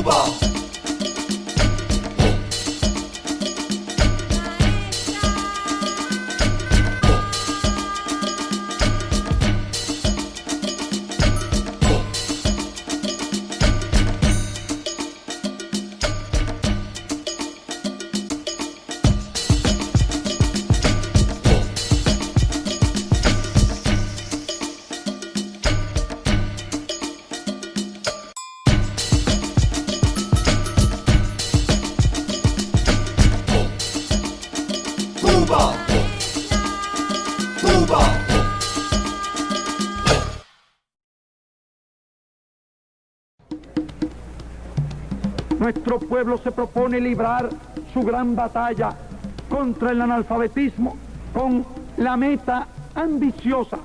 Cuba. Nuestro pueblo se propone librar su gran batalla contra el analfabetismo con la meta ambiciosa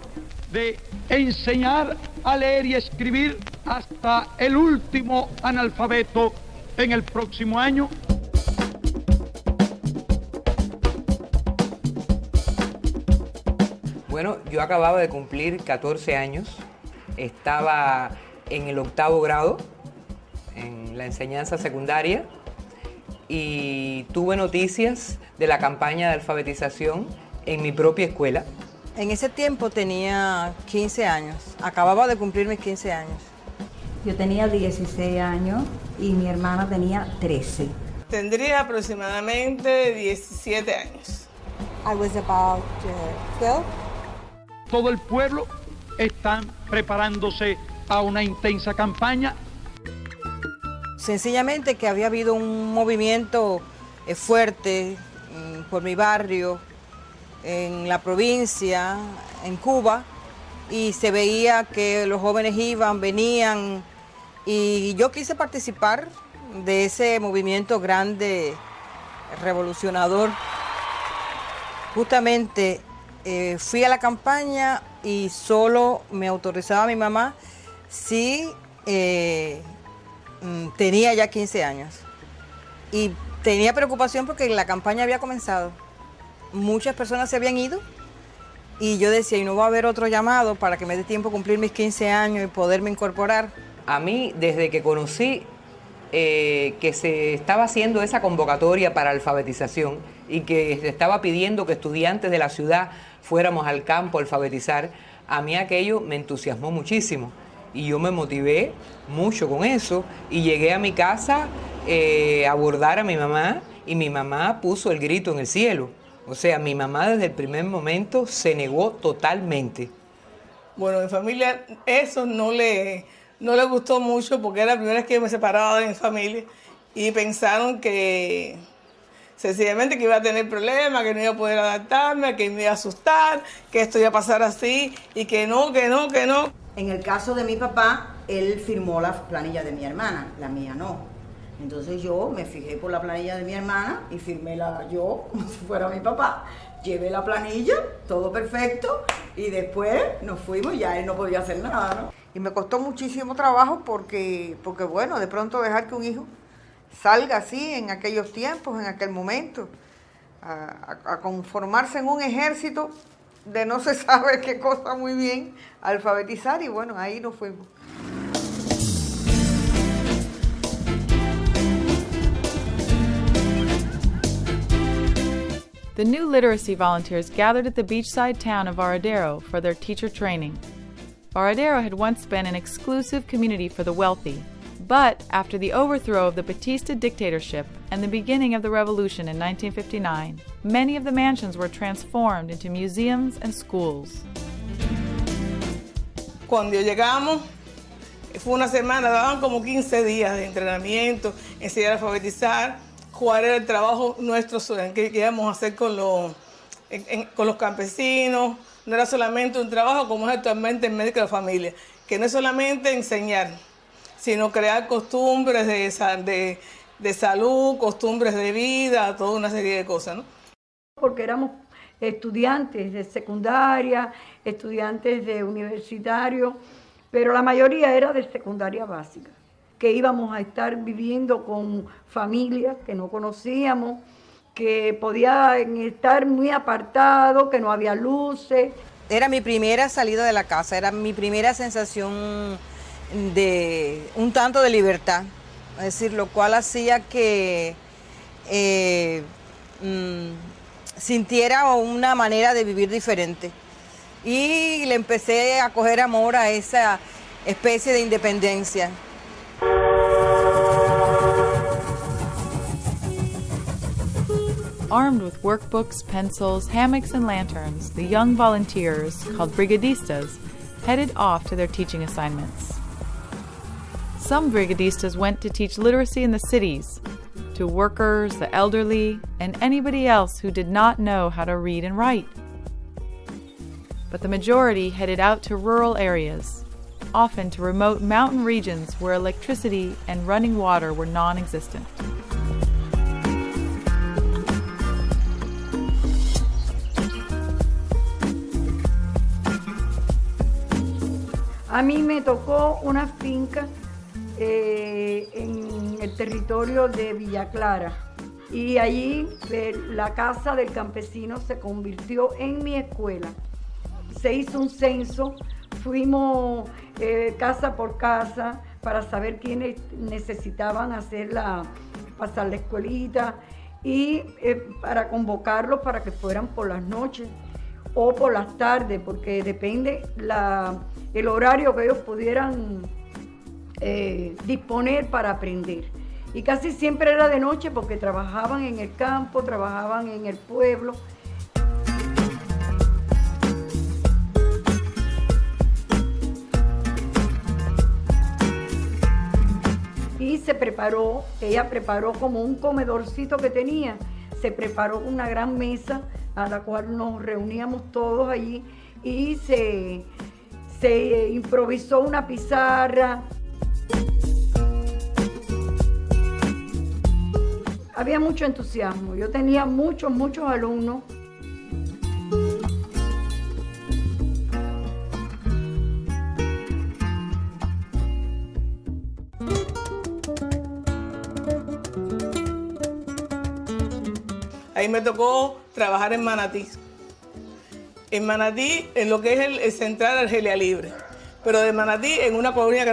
de enseñar a leer y escribir hasta el último analfabeto en el próximo año. Bueno, yo acababa de cumplir 14 años, estaba en el 8º grado, en la enseñanza secundaria, y tuve noticias de la campaña de alfabetización en mi propia escuela. En ese tiempo tenía 15 años, acababa de cumplir mis 15 años. Yo tenía 16 años y mi hermana tenía 13. Tendría aproximadamente 17 años. I was about 12. Todo el pueblo está preparándose a una intensa campaña. Sencillamente que había habido un movimiento fuerte por mi barrio, en la provincia, en Cuba, y se veía que los jóvenes iban, venían, y yo quise participar de ese movimiento grande, revolucionador. Justamente fui a la campaña y solo me autorizaba mi mamá si tenía ya 15 años. Y tenía preocupación porque la campaña había comenzado. Muchas personas se habían ido y yo decía, y no va a haber otro llamado para que me dé tiempo a cumplir mis 15 años y poderme incorporar. A mí, desde que conocí que se estaba haciendo esa convocatoria para alfabetización y que se estaba pidiendo que estudiantes de la ciudad fuéramos al campo a alfabetizar, a mí aquello me entusiasmó muchísimo. Y yo me motivé mucho con eso y llegué a mi casa a abordar a mi mamá y mi mamá puso el grito en el cielo. O sea, mi mamá desde el primer momento se negó totalmente. Bueno, mi familia eso no le gustó mucho porque era la primera vez que yo me separaba de mi familia y pensaron que sencillamente que iba a tener problemas, que no iba a poder adaptarme, que me iba a asustar, que esto iba a pasar así y que no. En el caso de mi papá, él firmó la planilla de mi hermana, la mía no. Entonces yo me fijé por la planilla de mi hermana y firmé yo como si fuera mi papá. Llevé la planilla, todo perfecto, y después nos fuimos y ya él no podía hacer nada, ¿no? Y me costó muchísimo trabajo porque bueno, de pronto dejar que un hijo salga así en aquellos tiempos, en aquel momento, a conformarse en un ejército de no se sabe qué cosa muy bien, alfabetizar, y bueno, ahí nos fuimos. The new literacy volunteers gathered at the beachside town of Varadero for their teacher training. Varadero had once been an exclusive community for the wealthy, but after the overthrow of the Batista dictatorship and the beginning of the revolution in 1959, many of the mansions were transformed into museums and schools. Cuando llegamos, fue una semana, daban como 15 días de entrenamiento, enseñar a alfabetizar, cuál era el trabajo nuestro que íbamos a hacer con los campesinos. No era solamente un trabajo como es actualmente en Médico de la Familia, que no es solamente enseñar, sino crear costumbres de salud, costumbres de vida, toda una serie de cosas, ¿no? Porque éramos estudiantes de secundaria, estudiantes de universitario, pero la mayoría era de secundaria básica, que íbamos a estar viviendo con familias que no conocíamos, que podían estar muy apartados, que no había luces. Era mi primera salida de la casa, era mi primera sensación de un tanto de libertad. Es decir, lo cual hacía que sintiera una manera de vivir diferente. Y le empecé a coger amor a esa especie de independencia. Armed with workbooks, pencils, hammocks, and lanterns, the young volunteers, called brigadistas, headed off to their teaching assignments. Some brigadistas went to teach literacy in the cities, to workers, the elderly, and anybody else who did not know how to read and write. But the majority headed out to rural areas, often to remote mountain regions where electricity and running water were non-existent. A mí me tocó una finca en el territorio de Villa Clara y allí la casa del campesino se convirtió en mi escuela. Se hizo un censo, fuimos casa por casa para saber quiénes necesitaban pasar la escuelita y para convocarlos para que fueran por las noches o por las tardes, porque depende el horario que ellos pudieran disponer para aprender. Y casi siempre era de noche porque trabajaban en el campo, trabajaban en el pueblo. Y ella preparó como un comedorcito que tenía, se preparó una gran mesa a la cual nos reuníamos todos allí y se improvisó una pizarra. Había mucho entusiasmo, yo tenía muchos alumnos. Ahí me tocó trabajar en Manatí. En Manatí, en lo que es el central Argelia Libre. Pero de Manatí, en una colonia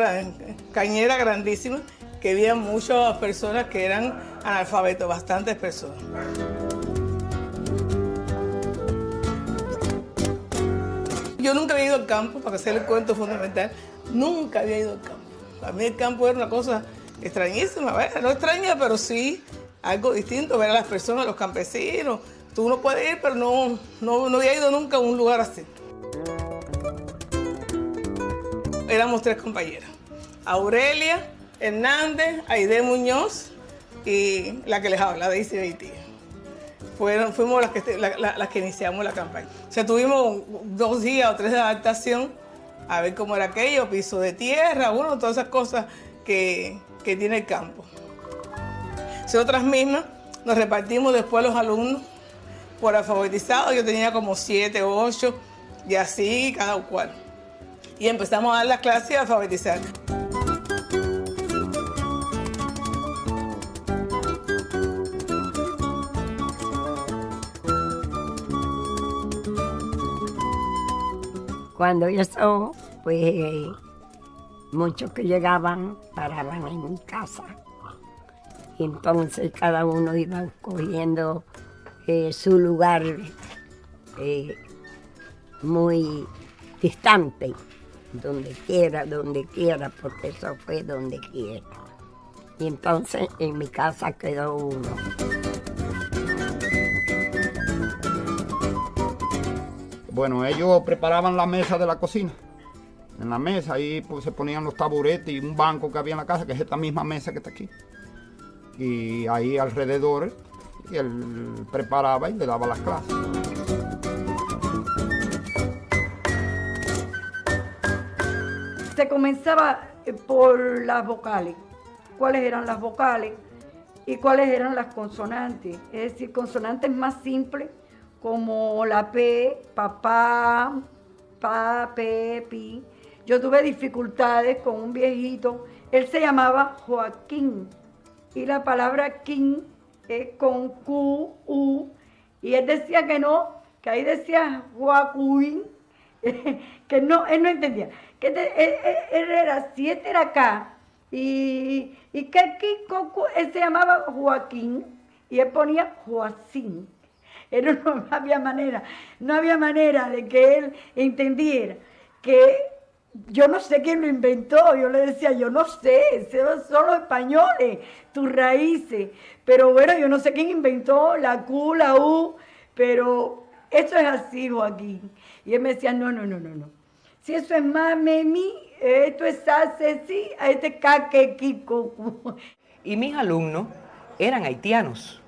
cañera grandísima, que había muchas personas que eran analfabetos, bastantes personas. Yo nunca había ido al campo, para hacer el cuento fundamental, nunca había ido al campo. Para mí el campo era una cosa extrañísima, ¿verdad? No extraña, pero sí algo distinto, ver a las personas, los campesinos. Tú no puedes ir, pero no había ido nunca a un lugar así. Éramos 3 compañeras. Aurelia Hernández, Aide Muñoz y la que les habla, Daisy Beitía. Fuimos las que iniciamos la campaña. O sea, tuvimos 2 días o 3 de adaptación a ver cómo era aquello, piso de tierra, bueno, todas esas cosas que tiene el campo. Nosotras mismas nos repartimos después los alumnos por alfabetizados. Yo tenía como 7, 8 y así cada cual. Y empezamos a dar las clases y a alfabetizar. Cuando eso, pues muchos que llegaban paraban en mi casa. Y entonces cada uno iba escogiendo su lugar muy distante, donde quiera, porque eso fue donde quiera. Y entonces en mi casa quedó uno. Bueno, ellos preparaban la mesa de la cocina. En la mesa ahí pues, se ponían los taburetes y un banco que había en la casa, que es esta misma mesa que está aquí. Y ahí alrededor, y él preparaba y le daba las clases. Se comenzaba por las vocales. ¿Cuáles eran las vocales y cuáles eran las consonantes? Es decir, consonantes más simples como la P, papá, pa, pe, pi. Yo tuve dificultades con un viejito, él se llamaba Joaquín y la palabra quín es con Q, U, y él decía que no, que ahí decía Joaquín, que no, él no entendía. Que él era, si este era acá, Y que Kiko, él se llamaba Joaquín y él ponía Joacín. No había manera de que él entendiera que yo no sé quién lo inventó. Yo le decía, yo no sé, son los españoles, tus raíces. Pero bueno, yo no sé quién inventó la Q, la U, pero eso es así, Joaquín. Y él me decía, no. Si eso es mami, esto es así, este caque, Kiko. Y mis alumnos eran haitianos.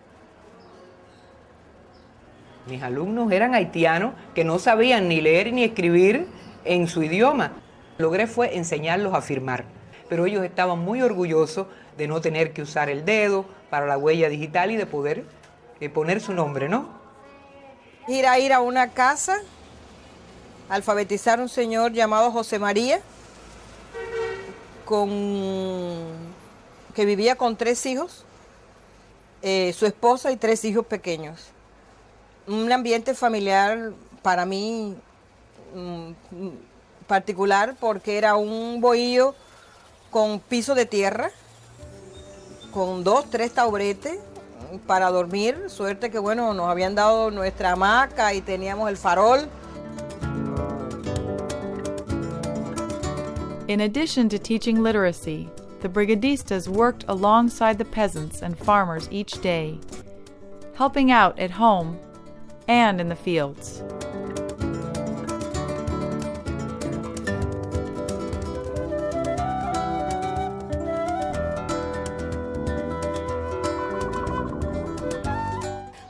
Mis alumnos eran haitianos que no sabían ni leer ni escribir en su idioma. Logré fue enseñarlos a firmar, pero ellos estaban muy orgullosos de no tener que usar el dedo para la huella digital y de poder poner su nombre, ¿no? Ir a una casa, alfabetizar a un señor llamado José María, que vivía con 3 hijos, su esposa y 3 hijos pequeños. Un ambiente familiar para mí particular, porque era un bohío con piso de tierra, con 2, 3 taburetes para dormir. Suerte que bueno, nos habían dado nuestra hamaca y teníamos el farol. In addition to teaching literacy, the brigadistas worked alongside the peasants and farmers each day, helping out at home and in the fields.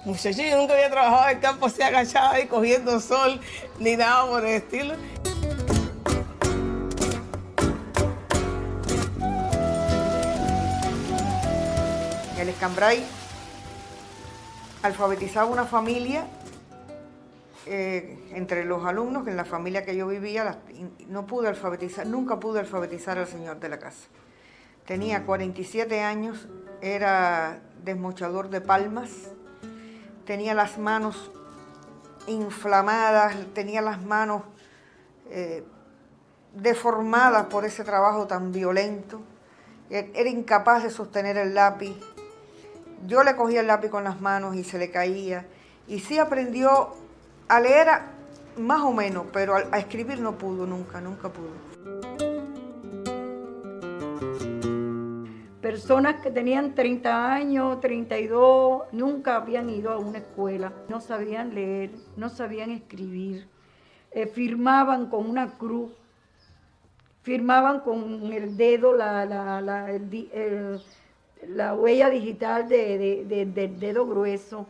Muchachos, yo nunca había trabajado en el campo así agachada y cogiendo sol, ni nada por el estilo. El Escambray alfabetizaba una familia entre los alumnos, que en la familia que yo vivía no pude alfabetizar, nunca pude alfabetizar al señor de la casa. Tenía 47 años, era desmochador de palmas, tenía las manos inflamadas, tenía las manos deformadas por ese trabajo tan violento, era incapaz de sostener el lápiz. Yo le cogía el lápiz con las manos y se le caía, y sí aprendió a leer más o menos, pero a escribir no pudo, nunca pudo. Personas que tenían 30 años, 32, nunca habían ido a una escuela, no sabían leer, no sabían escribir, firmaban con una cruz, firmaban con el dedo, la huella digital del dedo grueso,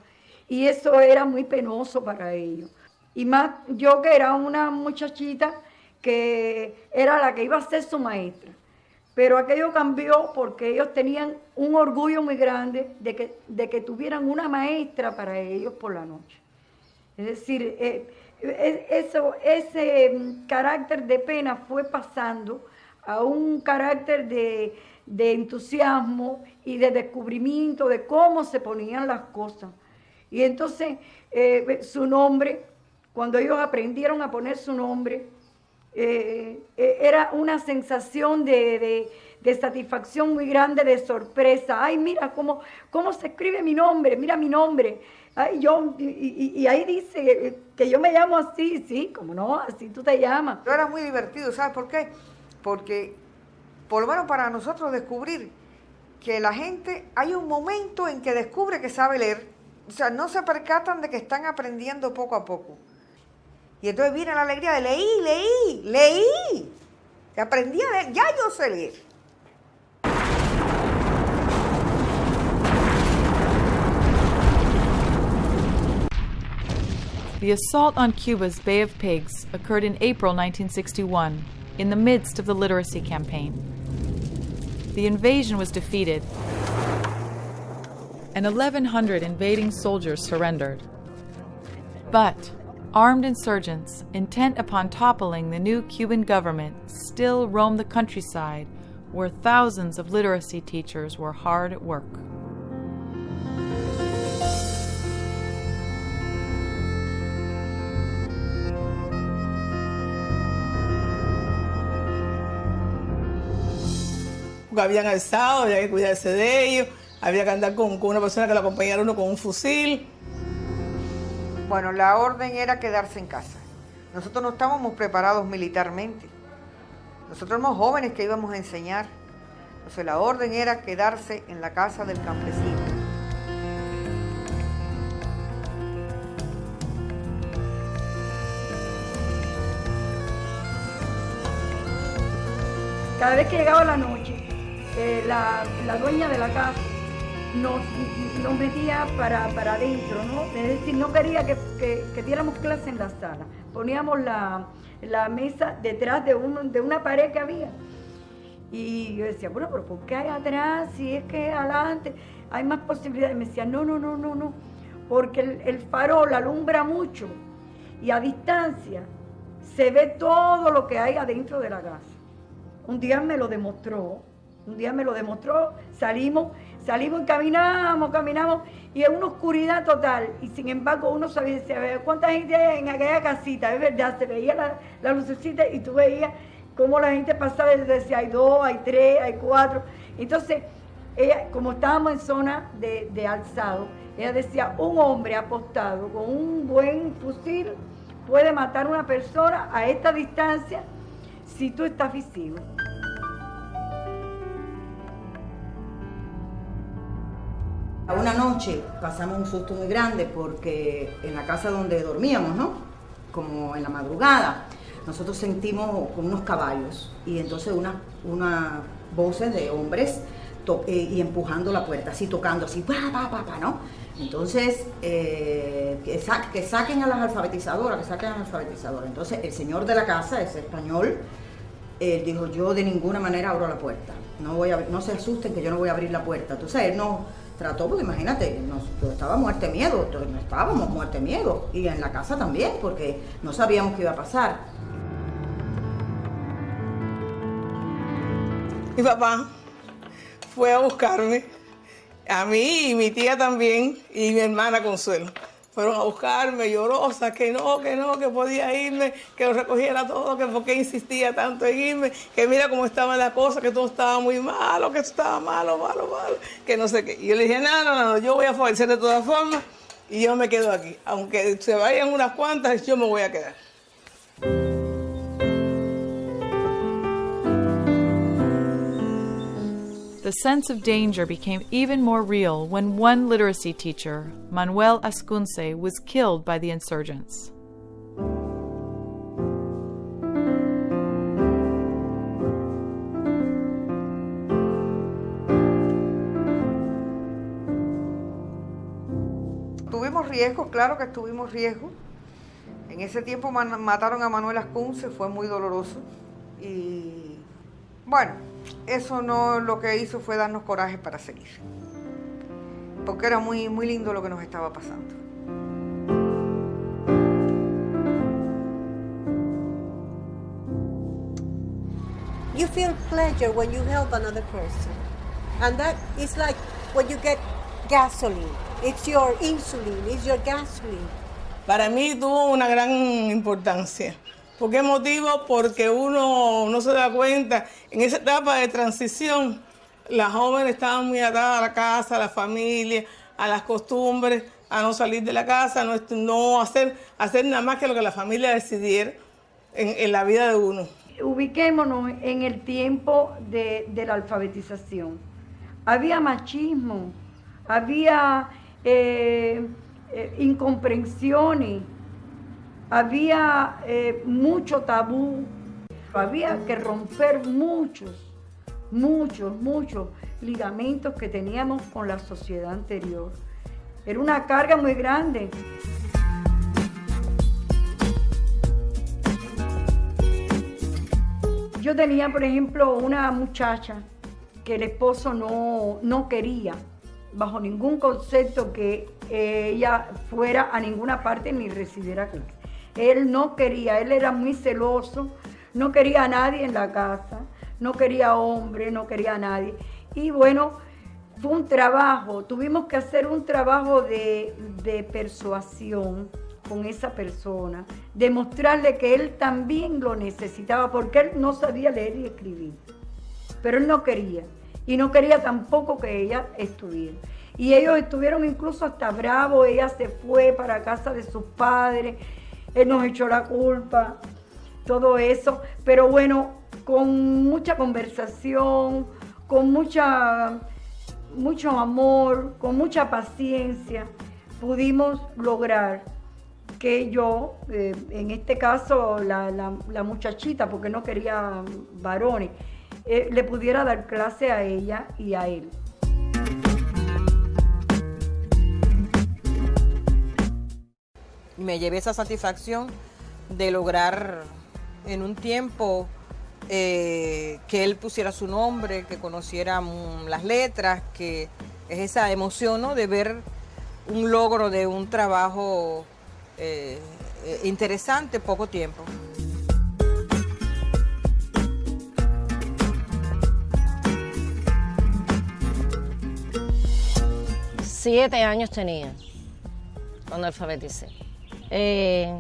y eso era muy penoso para ellos. Y más yo, que era una muchachita que era la que iba a ser su maestra. Pero aquello cambió porque ellos tenían un orgullo muy grande de que tuvieran una maestra para ellos por la noche. Es decir, ese carácter de pena fue pasando a un carácter de entusiasmo y de descubrimiento de cómo se ponían las cosas. Y entonces su nombre, cuando ellos aprendieron a poner su nombre, era una sensación de satisfacción muy grande, de sorpresa. Ay, mira cómo se escribe mi nombre, mira mi nombre. Ay, y ahí dice que yo me llamo así, sí, como no, así tú te llamas. Pero era muy divertido, ¿sabes por qué? Porque, por lo menos para nosotros, descubrir que la gente, hay un momento en que descubre que sabe leer, o sea, no se percatan de que están aprendiendo poco a poco. Y entonces viene la alegría de leí. Aprendí a leer, ya yo sé leer. The assault on Cuba's Bay of Pigs occurred in April 1961, in the midst of the literacy campaign. The invasion was defeated, and 1,100 invading soldiers surrendered. But armed insurgents, intent upon toppling the new Cuban government, still roamed the countryside, where thousands of literacy teachers were hard at work. porque habían alzado, había que cuidarse de ellos, había que andar con una persona que lo acompañara uno con un fusil. Bueno, la orden era quedarse en casa. Nosotros no estábamos preparados militarmente. Nosotros éramos jóvenes que íbamos a enseñar. Entonces la orden era quedarse en la casa del campesino. Cada vez que llegaba la noche, la dueña de la casa nos metía para adentro, ¿no? Es decir, no quería que diéramos clase en la sala. Poníamos la mesa detrás de una pared que había. Y yo decía, bueno, pero ¿por qué hay atrás? Si es que adelante hay más posibilidades. Y me decía, no, porque el farol alumbra mucho y a distancia se ve todo lo que hay adentro de la casa. Un día me lo demostró, salimos y caminamos y en una oscuridad total, y sin embargo uno sabía, decía, ¿cuánta gente hay en aquella casita? Es verdad, se veía la lucecita y tú veías cómo la gente pasaba y decía, hay 2, hay 3, hay 4. Entonces, ella, como estábamos en zona de alzado, ella decía, un hombre apostado con un buen fusil puede matar a una persona a esta distancia si tú estás visible. Una noche pasamos un susto muy grande porque en la casa donde dormíamos, ¿no? Como en la madrugada, nosotros sentimos como unos caballos y entonces unas voces de hombres y empujando la puerta, así tocando, así, pa, ¿no? Entonces, que saquen a las alfabetizadoras, Entonces, el señor de la casa, ese español, dijo, yo de ninguna manera abro la puerta, no se asusten que yo no voy a abrir la puerta. Entonces, él nos trató, porque imagínate, estábamos muerte miedo, y en la casa también, porque no sabíamos qué iba a pasar. Mi papá fue a buscarme, a mí y mi tía también, y mi hermana Consuelo. Fueron a buscarme, llorosa, que podía irme, que lo recogiera todo, que por qué insistía tanto en irme, que mira cómo estaba la cosa, que todo estaba muy malo, que estaba malo, que no sé qué. Y yo le dije, no, yo voy a favorecer de todas formas y yo me quedo aquí. Aunque se vayan unas cuantas, yo me voy a quedar. The sense of danger became even more real when one literacy teacher, Manuel Ascunce, was killed by the insurgents. Tuvimos riesgos, claro que tuvimos riesgos. En ese tiempo mataron a Manuel Ascunce, fue muy doloroso. Y bueno, eso no lo que hizo fue darnos coraje para seguir. Porque era muy lindo lo que nos estaba pasando. You feel pleasure when you help another person. And that is like when you get gasoline. It's your insulin, it's your gasoline. Para mí tuvo una gran importancia. ¿Por qué motivo? Porque uno no se da cuenta. En esa etapa de transición, las jóvenes estaban muy atadas a la casa, a la familia, a las costumbres, a no salir de la casa, no hacer nada más que lo que la familia decidiera en la vida de uno. Ubiquémonos en el tiempo de la alfabetización. Había machismo, había incomprensiones, había mucho tabú, había que romper muchos ligamentos que teníamos con la sociedad anterior. Era una carga muy grande. Yo tenía, por ejemplo, una muchacha que el esposo no quería, bajo ningún concepto, que ella fuera a ninguna parte ni recibiera clase. Él no quería, él era muy celoso, no quería a nadie en la casa, no quería hombre, no quería a nadie. Y bueno, fue un trabajo, tuvimos que hacer un trabajo de persuasión con esa persona, demostrarle que él también lo necesitaba, porque él no sabía leer y escribir, pero él no quería. y no quería tampoco que ella estudiara. Y ellos estuvieron incluso hasta bravos, ella se fue para casa de sus padres, él nos echó la culpa, todo eso, pero bueno, con mucha conversación, con mucho amor, con mucha paciencia, pudimos lograr que yo, en este caso la muchachita, porque no quería varones, le pudiera dar clase a ella y a él. Me llevé esa satisfacción de lograr en un tiempo que él pusiera su nombre, que conociera las letras, que es esa emoción, ¿no?, de ver un logro de un trabajo interesante en poco tiempo. Siete años tenía cuando alfabeticé.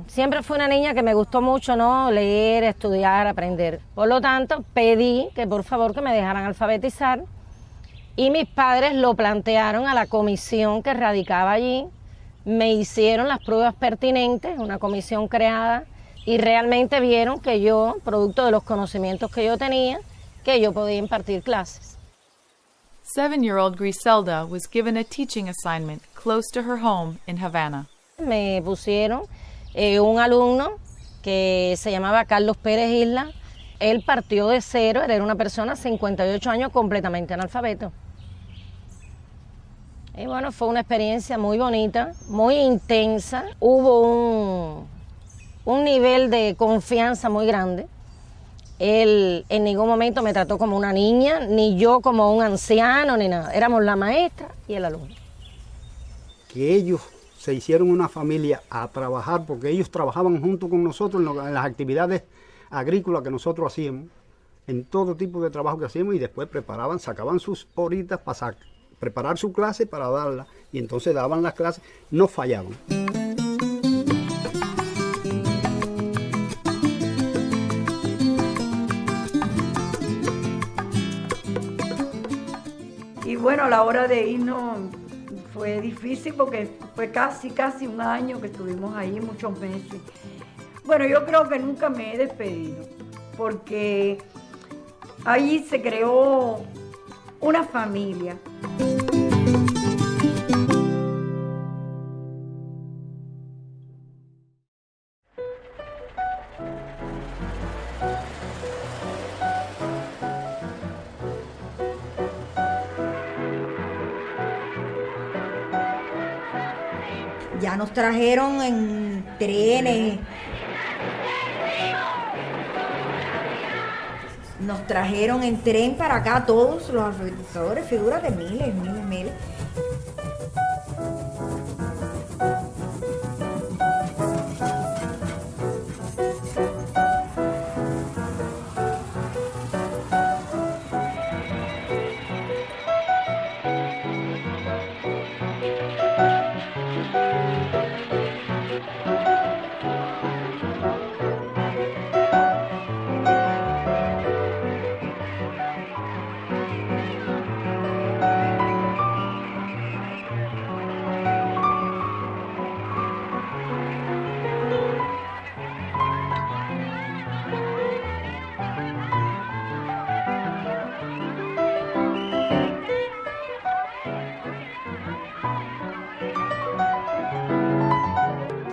Siempre fui una niña que me gustó mucho, ¿no?, leer, estudiar, aprender. Por lo tanto, pedí que por favor que me dejaran alfabetizar y mis padres lo plantearon a la comisión que radicaba allí. Me hicieron las pruebas pertinentes, una comisión creada, y realmente vieron que yo, producto de los conocimientos que yo tenía, que yo podía impartir clases. 7-year-old Griselda was given a teaching assignment close to her home in Havana. Me pusieron un alumno que se llamaba Carlos Pérez Isla. Él partió de cero, era una persona de 58 años completamente analfabeto. Y bueno, fue una experiencia muy bonita, muy intensa. Hubo un nivel de confianza muy grande. Él en ningún momento me trató como una niña, ni yo como un anciano, ni nada. Éramos la maestra y el alumno. Que ellos se hicieron una familia a trabajar, porque ellos trabajaban junto con nosotros en las actividades agrícolas que nosotros hacíamos, en todo tipo de trabajo que hacíamos, y después sacaban sus horitas para preparar su clase para darla, y entonces daban las clases, no fallaban. Y bueno, a la hora de irnos fue difícil porque fue casi un año que estuvimos ahí, muchos meses. Bueno, yo creo que nunca me he despedido, porque ahí se creó una familia. Ya nos trajeron en trenes. Nos trajeron en tren para acá todos los alfabetizadores, figuras de miles.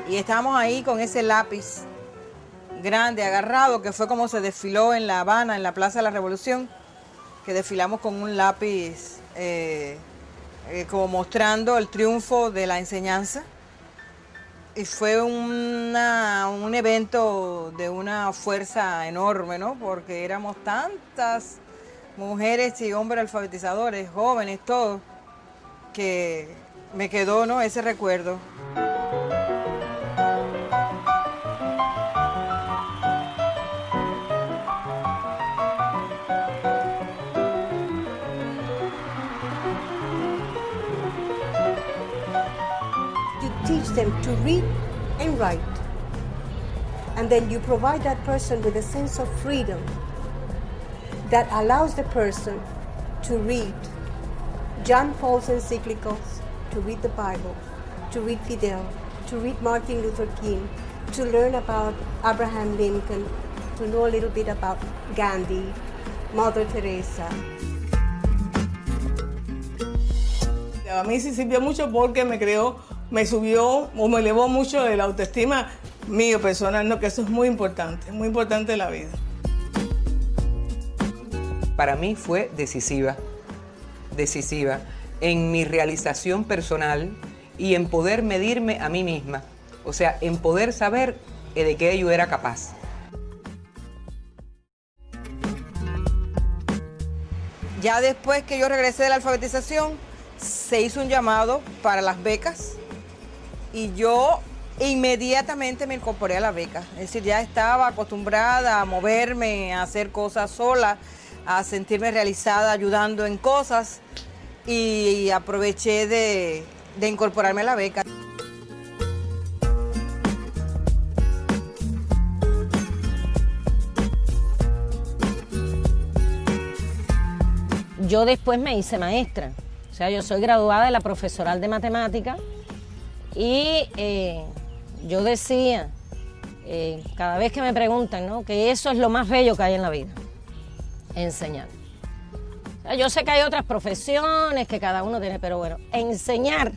Y estábamos ahí con ese lápiz grande, agarrado, que fue como se desfiló en La Habana, en la Plaza de la Revolución, que desfilamos con un lápiz como mostrando el triunfo de la enseñanza. Y fue un evento de una fuerza enorme, ¿no? Porque éramos tantas mujeres y hombres alfabetizadores, jóvenes, todos, que me quedó, ¿no?, ese recuerdo. Teach them to read and write. And then you provide that person with a sense of freedom that allows the person to read John Paul's encyclicals, to read the Bible, to read Fidel, to read Martin Luther King, to learn about Abraham Lincoln, to know a little bit about Gandhi, Mother Teresa. A mí sí sirvió mucho porque me subió o me elevó mucho la autoestima mío personal, ¿no? Que eso es muy importante en la vida. Para mí fue decisiva en mi realización personal y en poder medirme a mí misma, o sea, en poder saber de qué yo era capaz. Ya después que yo regresé de la alfabetización, se hizo un llamado para las becas y yo inmediatamente me incorporé a la beca. Es decir, ya estaba acostumbrada a moverme, a hacer cosas sola, a sentirme realizada ayudando en cosas y aproveché de incorporarme a la beca. Yo después me hice maestra, o sea, yo soy graduada de la profesoral de matemática y yo decía, cada vez que me preguntan, ¿no?, que eso es lo más bello que hay en la vida, enseñar. O sea, yo sé que hay otras profesiones que cada uno tiene, pero bueno, enseñar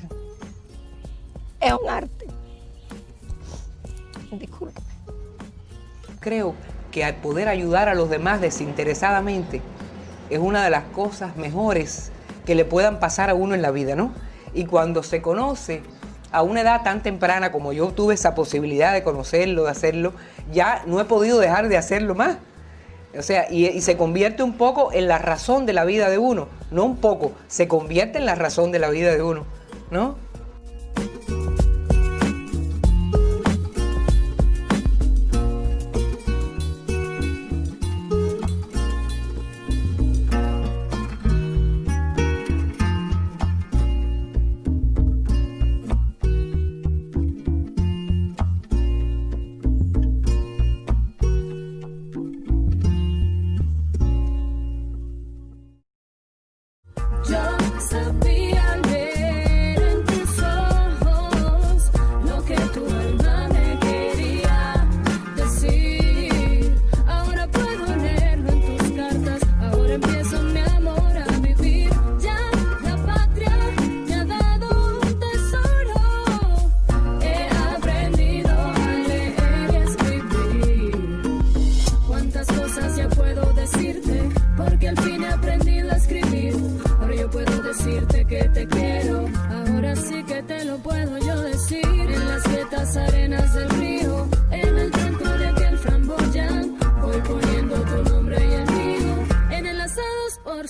es un arte. Disculpe. Creo que al poder ayudar a los demás desinteresadamente es una de las cosas mejores que le puedan pasar a uno en la vida, ¿no? Y cuando se conoce a una edad tan temprana como yo tuve esa posibilidad de conocerlo, de hacerlo, ya no he podido dejar de hacerlo más. O sea, y se convierte un poco en la razón de la vida de uno, no un poco, se convierte en la razón de la vida de uno, ¿no?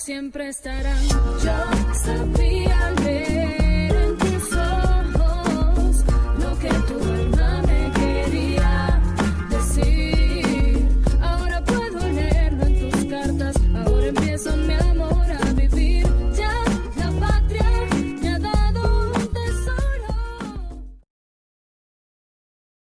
Siempre estarán. Yo sabía.